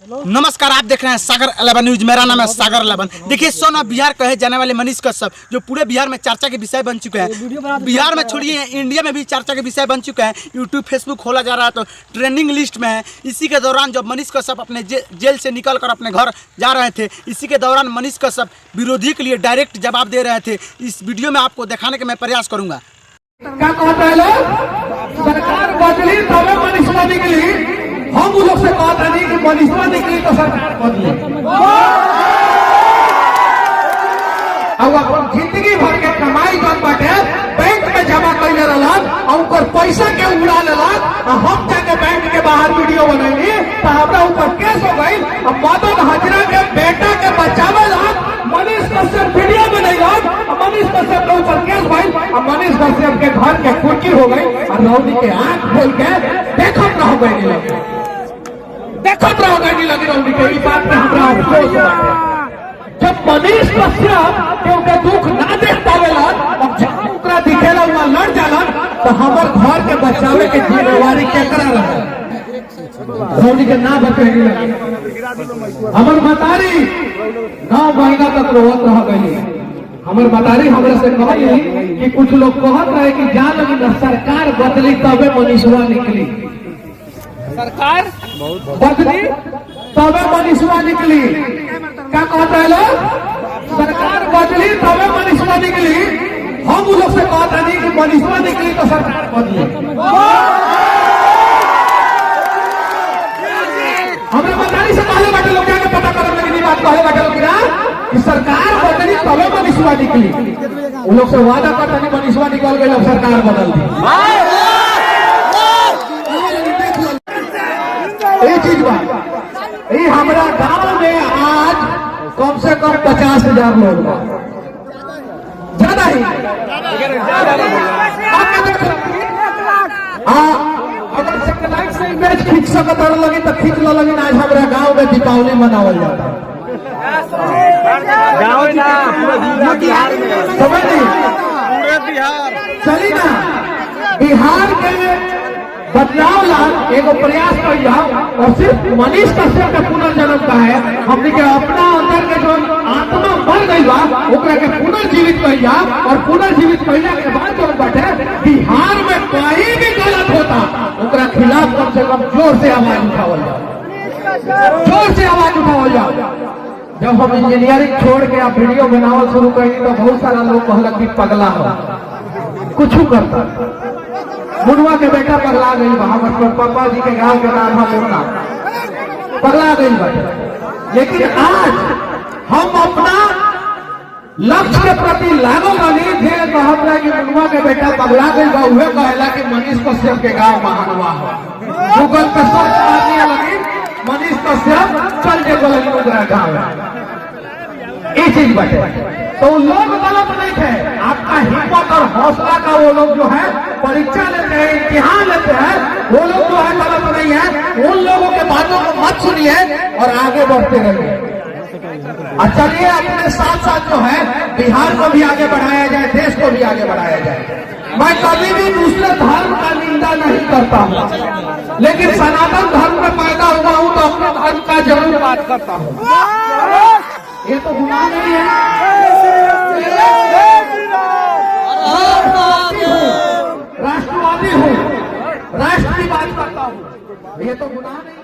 नमस्कार, आप देख रहे हैं सागर 11 न्यूज। मेरा नाम है सागर 11। देखिए, सोना बिहार कहे जाने वाले मनीष कश्यप जो पूरे बिहार में चर्चा के विषय बन चुके हैं, बिहार में छोड़िए इंडिया में भी चर्चा के विषय बन चुके हैं। यूट्यूब फेसबुक खोला जा रहा है तो ट्रेंडिंग लिस्ट में है। इसी के दौरान जब मनीष कश्यप अपने जेल से निकल कर अपने घर जा रहे थे, इसी के दौरान मनीष कश्यप विरोधी के लिए डायरेक्ट जवाब दे रहे थे। इस वीडियो में आपको दिखाने का मैं प्रयास करूंगा। क्या कहता है लोग, सरकार बदली तबे मनीषवा निकली। हम उन लोग से कहता नहीं कि मनीषवा निकली तो सरकार बदली। अब अपन जिंदगी भर के कमाई जब बाटे बैंक में जमा कैले रहलन और उनकर पैसा के उड़ा लेलन। हम जाके बैंक के बाहर वीडियो बनैली तो हमरा ऊपर केस हो गई। मदन हजरा के बेटा के बचावेलन मनीष कश्यप वीडियो बनैलन। मनीष कश्यप के ऊपर केस भइल। मनीष कश्यप के घर के कुर्की हो गई और रौदी के आंख खोल के देखत रह गई रौदी के। ई बात में हमरा अफसोस बाटे। जब मनीष कश्यप के दुख ना देख पावेलन और जब ओकरा दिखेला वहां लड़ जालन तो हमर घर के बचावे के जिम्मेवारी केकरा रहे? रौदी के ना बचेगी लगी। हमर मतारी 9 महीना तक रोवत रह गई। हमर मतारी हमरा से कहली कि कुछ लोग कहत रहे कि जान लगी ना सरकार बदली तबे मनीषवा निकली। सरकार बदली तबे मनीषवा निकली। क्या कहता है लोग, सरकार बदली तबे मनीषवा निकली। हम उन लोग से कहता नहीं कि मनीषवा निकली तो सरकार बदली। हमरे मतारी से कहले बाटे लोग जाके पता करब लेकिन बात कहले बाटे लोग ना कि सरकार बदली तबे मनीषवा निकली। उन लोग से वादा करता नहीं मनीषवा निकल गई अब सरकार बदल दी। ये चीज बात ये हमारा गांव में आज कम से कम 50,000 लोग ज्यादा ही। अगर सैटेलाइट से इमेज खींच सकत लगी तो खींच लगी। आज हमारा गांव में दीपावली मनावल जाता है। समझ चली ना, बिहार के बदलाव ला एगो प्रयास किया और सिर्फ मनीष कश्यप के पुनर्जन्म का है। हमने के अपना अंदर के जो आत्मा मर गई बा ओकरा के पुनर्जीवित किया और पुनर्जीवित कैला के बाद जो बाटे बिहार में कहीं भी गलत होता ओकरा खिलाफ कम से कम जोर से आवाज उठावल जाओ, जोर से आवाज उठावल जाओ। जब हम इंजीनियरिंग छोड़ के आप वीडियो बनावल शुरू करेंगे तो बहुत सारा लोग कहलक कि पगला हो कुछ करता। मुनवा के बेटा पगला गई हमारे पापा जी के गांव के नाम है मुन्ना, पगला गई बाटे। लेकिन आज हम अपना लक्ष्य के प्रति लागल रही थे कहत रहे कि मुनवा के बेटा पगला गई बा। उहे कहला कि मनीष कश्यप के गांव महानवा हो। गूगल पे सर्च मारने लगी मनीष कश्यप चल के गोलंदरा गाँव। ये चीज बाटे तो लोग गलत नहीं थे। आपका हिम्मत और हौसला का वो लोग जो है परीक्षा लेते हैं, इम्तिहान लेते हैं, वो लोग जो है गलत नहीं है। उन लोगों के बातों को मत सुनिए और आगे बढ़ते रहिए। और चलिए अपने साथ साथ जो है बिहार को भी आगे बढ़ाया जाए, देश को भी आगे बढ़ाया जाए। मैं कभी भी दूसरे धर्म का निंदा नहीं करता हूँ, लेकिन सनातन धर्म में पैदा हुआ हूँ तो अपने धर्म का जरूर बात करता हूँ। ये तो गुनाह नहीं है। राष्ट्रवादी हूँ, राष्ट्र की बात करता हूँ, ये तो गुनाह नहीं।